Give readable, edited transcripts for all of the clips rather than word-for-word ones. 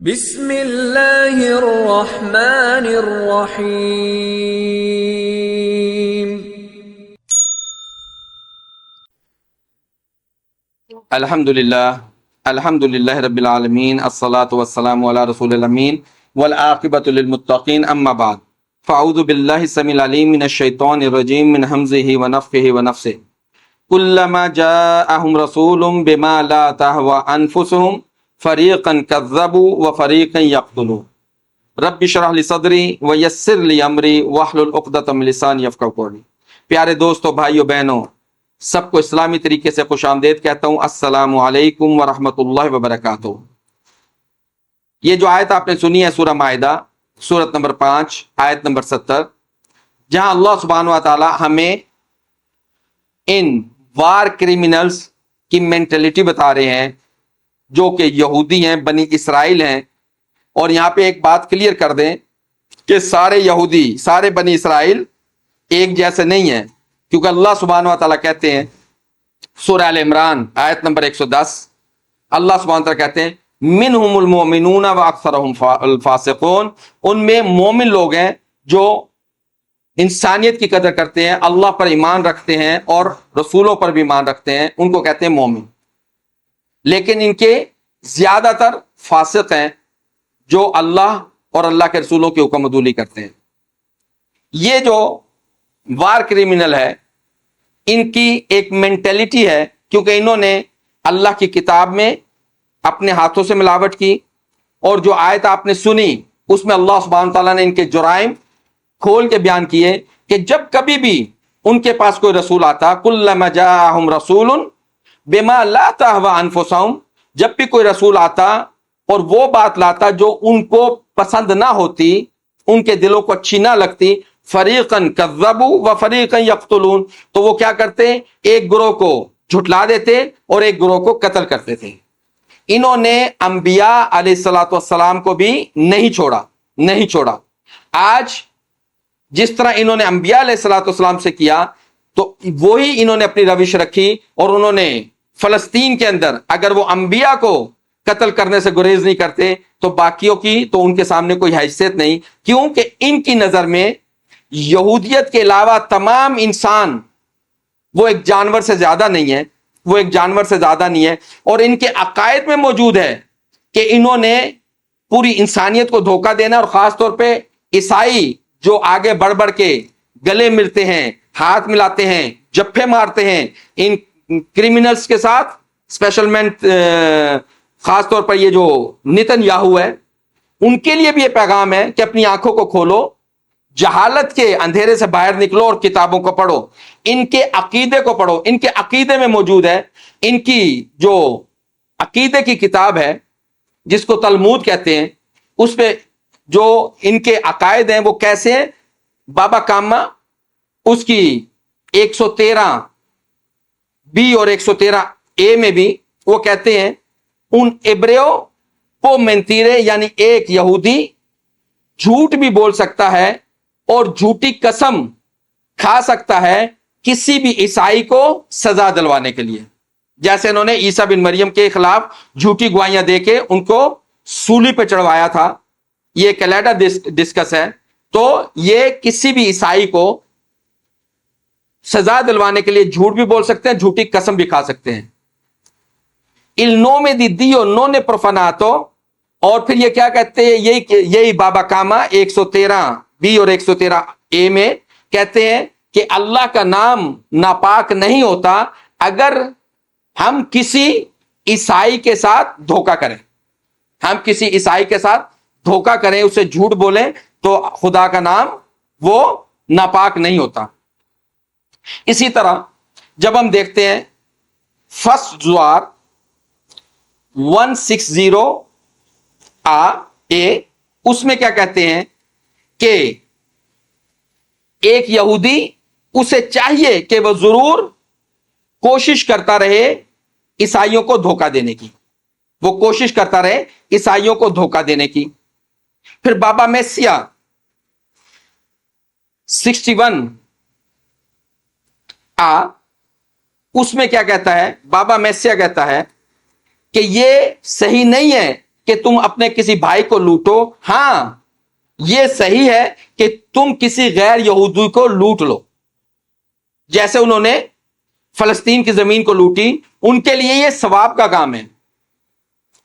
بسم اللہ الرحمن الرحیم۔ الحمدللہ رب العالمین، الصلاة والسلام علی رسول الامین والعاقبۃ للمتقین، اما بعد فاعوذ باللہ السمیع العلیم من الشیطان الرجیم من ہمزہ ونفخہ ونفثہ کلما جاءہم رسول بما لا تہوی انفسہم فریقا کذبوا وفریقا یقتلون رب اشرح لی صدری ویسر لی امری واحلل عقدۃ من لسانی یفقہوا قولی۔ پیارے دوستو، بھائیو، بہنوں، سب کو اسلامی طریقے سے خوش آمدید کہتا ہوں۔ السلام علیکم ورحمۃ اللہ وبرکاتہ۔ یہ جو آیت آپ نے سنی ہے سورہ مائدہ، سورت نمبر 5، آیت نمبر 70، جہاں اللہ سبحانہ و تعالی ہمیں ان وار کریمنلز کی مینٹلٹی بتا رہے ہیں جو کہ یہودی ہیں، بنی اسرائیل ہیں۔ اور یہاں پہ ایک بات کلیئر کر دیں کہ سارے یہودی، سارے بنی اسرائیل ایک جیسے نہیں ہیں، کیونکہ اللہ سبحانہ و تعالیٰ کہتے ہیں سورہ آل عمران آیت نمبر 110، اللہ سبحانہ و تعالیٰ کہتے ہیں منہم المؤمنون واکثرہم الفاسقون، ان میں مومن لوگ ہیں جو انسانیت کی قدر کرتے ہیں، اللہ پر ایمان رکھتے ہیں اور رسولوں پر بھی ایمان رکھتے ہیں، ان کو کہتے ہیں مومن۔ لیکن ان کے زیادہ تر فاسق ہیں جو اللہ اور اللہ کے رسولوں کی حکم عدولی کرتے ہیں۔ یہ جو وار کریمنل ہے، ان کی ایک مینٹلٹی ہے، کیونکہ انہوں نے اللہ کی کتاب میں اپنے ہاتھوں سے ملاوٹ کی، اور جو آیت آپ نے سنی اس میں اللہ سبحانہ تعالیٰ نے ان کے جرائم کھول کے بیان کیے کہ جب کبھی بھی ان کے پاس کوئی رسول آتا، کلما جاءہم رسول بما لا تہوی انفسہم، جب بھی کوئی رسول آتا اور وہ بات لاتا جو ان کو پسند نہ ہوتی، ان کے دلوں کو اچھی نہ لگتی، فریقاً کذبوا وفریقاً یقتلون، تو وہ کیا کرتے؟ ایک گروہ کو جھٹلا دیتے اور ایک گروہ کو قتل کرتے تھے۔ انہوں نے انبیاء علیہ الصلوۃ والسلام کو بھی نہیں چھوڑا۔ آج جس طرح انہوں نے انبیاء علیہ الصلوۃ والسلام سے کیا، تو وہی انہوں نے اپنی روش رکھی، اور انہوں نے فلسطین کے اندر اگر وہ انبیاء کو قتل کرنے سے گریز نہیں کرتے تو باقیوں کی تو ان کے سامنے کوئی حیثیت نہیں، کیونکہ ان کی نظر میں یہودیت کے علاوہ تمام انسان وہ ایک جانور سے زیادہ نہیں ہے، اور ان کے عقائد میں موجود ہے کہ انہوں نے پوری انسانیت کو دھوکہ دینا، اور خاص طور پہ عیسائی جو آگے بڑھ بڑھ کے گلے ملتے ہیں، ہاتھ ملاتے ہیں، جپھے مارتے ہیں ان کریمنلز کے ساتھ، اسپیشلمنٹ خاص طور پر یہ جو نتن یاہو ہے، ان کے لیے بھی یہ پیغام ہے کہ اپنی آنکھوں کو کھولو، جہالت کے اندھیرے سے باہر نکلو اور کتابوں کو پڑھو، ان کے عقیدے کو پڑھو۔ ان کے عقیدے میں موجود ہے، ان کی جو عقیدے کی کتاب ہے جس کو تلمود کہتے ہیں، اس پہ جو ان کے عقائد ہیں وہ کیسے ہیں؟ بابا کاما اس کی 113 اور 113 میں بھی وہ کہتے ہیں un hebreo può mentire، یعنی ایک یہودی جھوٹ بھی بول سکتا ہے اور جھوٹی قسم کھا سکتا ہے کسی بھی عیسائی کو سزا دلوانے کے لیے، جیسے انہوں نے عیسیٰ بن مریم کے خلاف جھوٹی گواہیاں دے کے ان کو سولی پہ چڑھوایا تھا۔ یہ ایک علیحدہ ڈسکس ہے۔ تو یہ کسی بھی عیسائی کو سزا دلوانے کے لیے جھوٹ بھی بول سکتے ہیں، جھوٹی قسم بھی کھا سکتے ہیں۔ il nome di Dio non è profanato، اور پھر یہ کیا کہتے ہیں؟ یہی بابا کاما 113 اور 113 میں کہتے ہیں کہ اللہ کا نام ناپاک نہیں ہوتا اگر ہم کسی عیسائی کے ساتھ دھوکہ کریں، اسے جھوٹ بولیں، تو خدا کا نام وہ ناپاک نہیں ہوتا۔ اسی طرح جب ہم دیکھتے ہیں فرسٹ زوار 160 اس میں کیا کہتے ہیں کہ ایک یہودی اسے چاہیے کہ وہ ضرور کوشش کرتا رہے عیسائیوں کو دھوکہ دینے کی، پھر بابا میسیا 61 اس میں کیا کہتا ہے؟ بابا میسیا کہتا ہے کہ یہ صحیح نہیں ہے کہ تم اپنے کسی بھائی کو لوٹو، ہاں یہ صحیح ہے کہ تم کسی غیر یہودی کو لوٹ لو، جیسے انہوں نے فلسطین کی زمین کو لوٹی، ان کے لیے یہ ثواب کا کام ہے،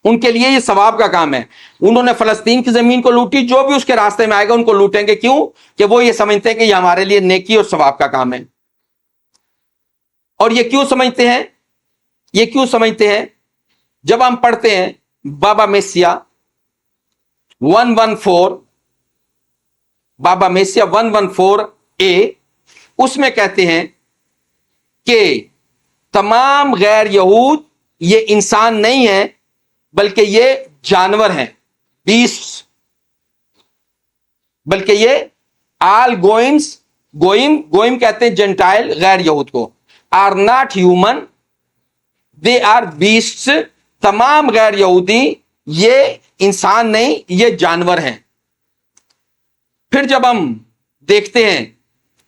ان کے لیے یہ ثواب کا کام ہے۔ انہوں نے فلسطین کی زمین کو لوٹی، جو بھی اس کے راستے میں آئے گا ان کو لوٹیں گے، کیوں کہ وہ یہ سمجھتے ہیں کہ یہ ہمارے لیے نیکی اور ثواب کا کام ہے۔ اور یہ کیوں سمجھتے ہیں؟ یہ کیوں سمجھتے ہیں؟ جب ہم پڑھتے ہیں بابا میسیا 114، بابا میسیا 114A، اس میں کہتے ہیں کہ تمام غیر یہود یہ انسان نہیں ہے بلکہ یہ جانور ہیں، بیسٹ، بلکہ یہ آل گوئمس، گوئم کہتے ہیں جنٹائل غیر یہود کو، are not human they are beast, تمام غیر یہودی یہ انسان نہیں، یہ جانور ہیں۔ پھر جب ہم دیکھتے ہیں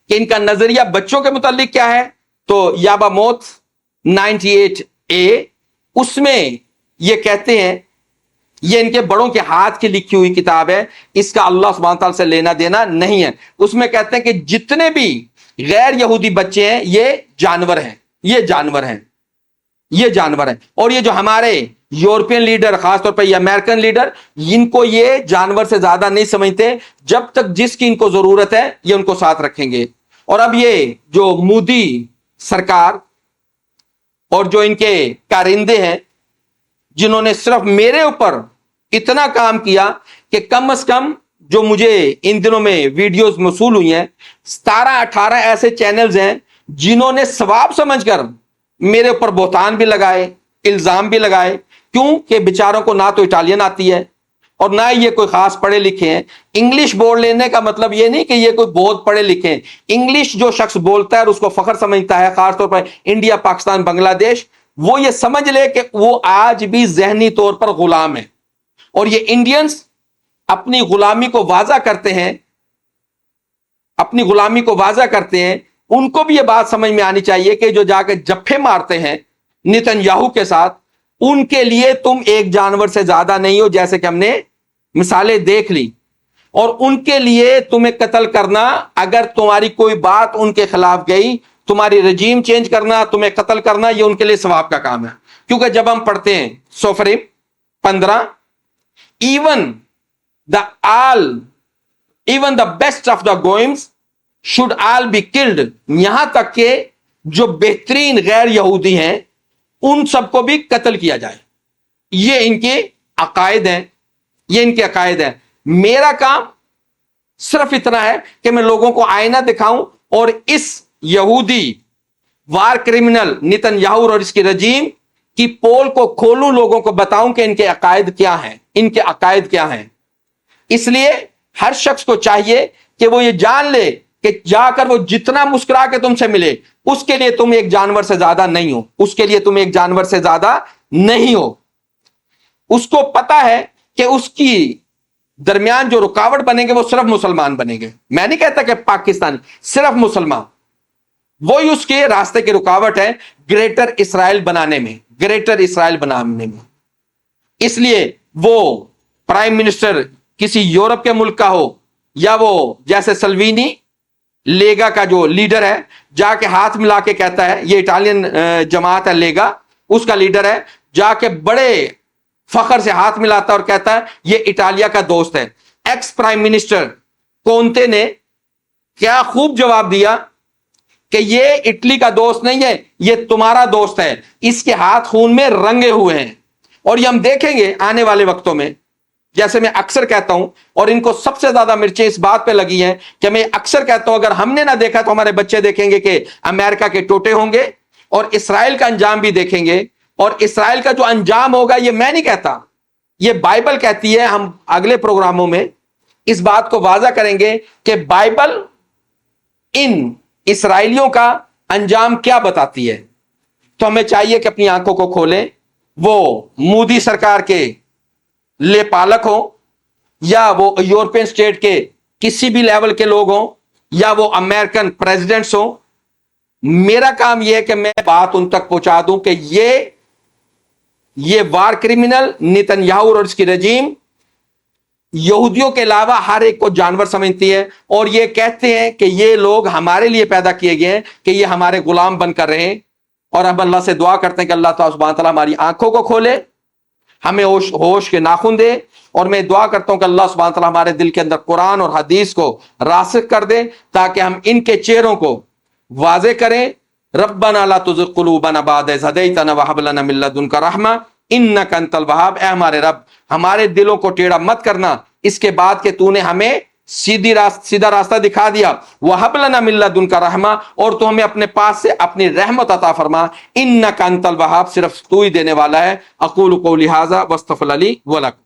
کہ ان کا نظریہ بچوں کے متعلق کیا ہے، تو یابا موت 98A، اس میں یہ کہتے ہیں، یہ ان کے بڑوں کے ہاتھ کی لکھی ہوئی کتاب ہے، اس کا اللہ سبحانہ تعالیٰ سے لینا دینا نہیں ہے۔ اس میں کہتے ہیں کہ جتنے بھی غیر یہودی بچے ہیں یہ جانور ہیں، یہ جانور ہیں، یہ جانور ہیں۔ اور یہ جو ہمارے یورپین لیڈر، خاص طور پہ یہ امریکن لیڈر، ان کو یہ جانور سے زیادہ نہیں سمجھتے، جب تک جس کی ان کو ضرورت ہے یہ ان کو ساتھ رکھیں گے۔ اور اب یہ جو مودی سرکار اور جو ان کے کارندے ہیں، جنہوں نے صرف میرے اوپر اتنا کام کیا کہ کم از کم جو مجھے ان دنوں میں ویڈیوز موصول ہوئی ہیں 17-18 ایسے چینلز ہیں جنہوں نے ثواب سمجھ کر میرے اوپر بہتان بھی لگائے، الزام بھی لگائے، کیوں کہ بیچاروں کو نہ تو اٹالین آتی ہے اور نہ یہ کوئی خاص پڑھے لکھے ہیں۔ انگلش بول لینے کا مطلب یہ نہیں کہ یہ کوئی بہت پڑھے لکھے ہیں، انگلش جو شخص بولتا ہے اور اس کو فخر سمجھتا ہے، خاص طور پر انڈیا، پاکستان، بنگلہ دیش، وہ یہ سمجھ لے کہ وہ آج بھی ذہنی طور پر غلام ہے۔ اور یہ انڈینز اپنی غلامی کو واضح کرتے ہیں، اپنی غلامی کو واضح کرتے ہیں۔ ان کو بھی یہ بات سمجھ میں آنی چاہیے کہ جو جا کے جفے مارتے ہیں نیتن یاہو کے ساتھ، ان کے لیے تم ایک جانور سے زیادہ نہیں ہو، جیسے کہ ہم نے مثالیں دیکھ لی۔ اور ان کے لیے تمہیں قتل کرنا، اگر تمہاری کوئی بات ان کے خلاف گئی، تمہاری رجیم چینج کرنا، تمہیں قتل کرنا، یہ ان کے لیے ثواب کا کام ہے۔ کیونکہ جب ہم پڑھتے ہیں سفریم 15، even the best of the goyim should all be killed، یہاں تک کہ جو بہترین غیر یہودی ہیں ان سب کو بھی قتل کیا جائے۔ یہ ان کے عقائد ہیں، یہ ان کے عقائد ہیں۔ میرا کام صرف اتنا ہے کہ میں لوگوں کو آئینہ دکھاؤں اور اس یہودی وار کرمنل نیتن یاہو اور اس کی رجیم کی پول کو کھولوں، لوگوں کو بتاؤں کہ ان کے عقائد کیا ہیں، ان کے عقائد کیا ہیں۔ اس لیے ہر شخص کو چاہیے کہ وہ یہ جان لے کہ جا کر وہ جتنا مسکرا کے تم سے ملے، اس کے لیے تم ایک جانور سے زیادہ نہیں ہو، اس کے لیے تم ایک جانور سے زیادہ نہیں ہو۔ اس کو پتا ہے کہ اس کی درمیان جو رکاوٹ بنیں گے وہ صرف مسلمان بنیں گے۔ میں نہیں کہتا کہ پاکستانی، صرف مسلمان، وہی اس کے راستے کی رکاوٹ ہے گریٹر اسرائیل بنانے میں، گریٹر اسرائیل بنانے میں۔ اس لیے وہ پرائم منسٹر کسی یورپ کے ملک کا ہو، یا وہ جیسے سلوینی لیگا کا جو لیڈر ہے، جا کے ہاتھ ملا کے کہتا ہے، یہ اٹالین جماعت ہے لیگا، اس کا لیڈر ہے، جا کے بڑے فخر سے ہاتھ ملاتا اور کہتا ہے یہ اٹالیا کا دوست ہے۔ ایکس پرائم منسٹر کونتے نے کیا خوب جواب دیا کہ یہ اٹلی کا دوست نہیں ہے، یہ تمہارا دوست ہے، اس کے ہاتھ خون میں رنگے ہوئے ہیں۔ اور یہ ہم دیکھیں گے آنے والے وقتوں میں، جیسے میں اکثر کہتا ہوں، اور ان کو سب سے زیادہ مرچیں اس بات پہ لگی ہیں کہ میں اکثر کہتا ہوں اگر ہم نے نہ دیکھا تو ہمارے بچے دیکھیں گے کہ امریکہ کے ٹوٹے ہوں گے، اور اسرائیل کا انجام بھی دیکھیں گے۔ اور اسرائیل کا جو انجام ہوگا یہ میں نہیں کہتا، یہ بائبل کہتی ہے۔ ہم اگلے پروگراموں میں اس بات کو واضح کریں گے کہ بائبل ان اسرائیلیوں کا انجام کیا بتاتی ہے۔ تو ہمیں چاہیے کہ اپنی آنکھوں کو کھولیں، وہ مودی سرکار کے لے پالک ہوں، یا وہ یورپین سٹیٹ کے کسی بھی لیول کے لوگ ہوں، یا وہ امریکن پریزیڈنٹس ہوں، میرا کام یہ ہے کہ میں بات ان تک پہنچا دوں کہ یہ وار کرمنل نیتنیاہو اور اس کی رجیم یہودیوں کے علاوہ ہر ایک کو جانور سمجھتی ہے، اور یہ کہتے ہیں کہ یہ لوگ ہمارے لیے پیدا کیے گئے ہیں کہ یہ ہمارے غلام بن کر رہیں، اور ہم اللہ سے دعا کرتے ہیں کہ اللہ تعالیٰ سبحانہ تعالیٰ ہماری آنکھوں کو کھولے، ہمیں ہوش کے ناخن دے، اور میں دعا کرتا ہوں کہ اللہ سبحانہ تعالیٰ ہمارے دل کے اندر قرآن اور حدیث کو راسخ کر دے تاکہ ہم ان کے چہروں کو واضح کریں۔ ربنا لا تزغ قلوبنا بعد اذ ہدیتنا وہب لنا من لدنک رحمہ انک انت الوہاب، اے ہمارے رب ہمارے دلوں کو ٹیڑھا مت کرنا اس کے بعد کہ تو نے ہمیں سیدھا راستہ دکھا دیا، وہب لنا من لدنک رحمہ، اور تو ہمیں اپنے پاس سے اپنی رحمت عطا فرما، انک انت الوہاب، صرف تو ہی دینے والا ہے۔ اقول قولی ھذا واستغفر لی ولکم۔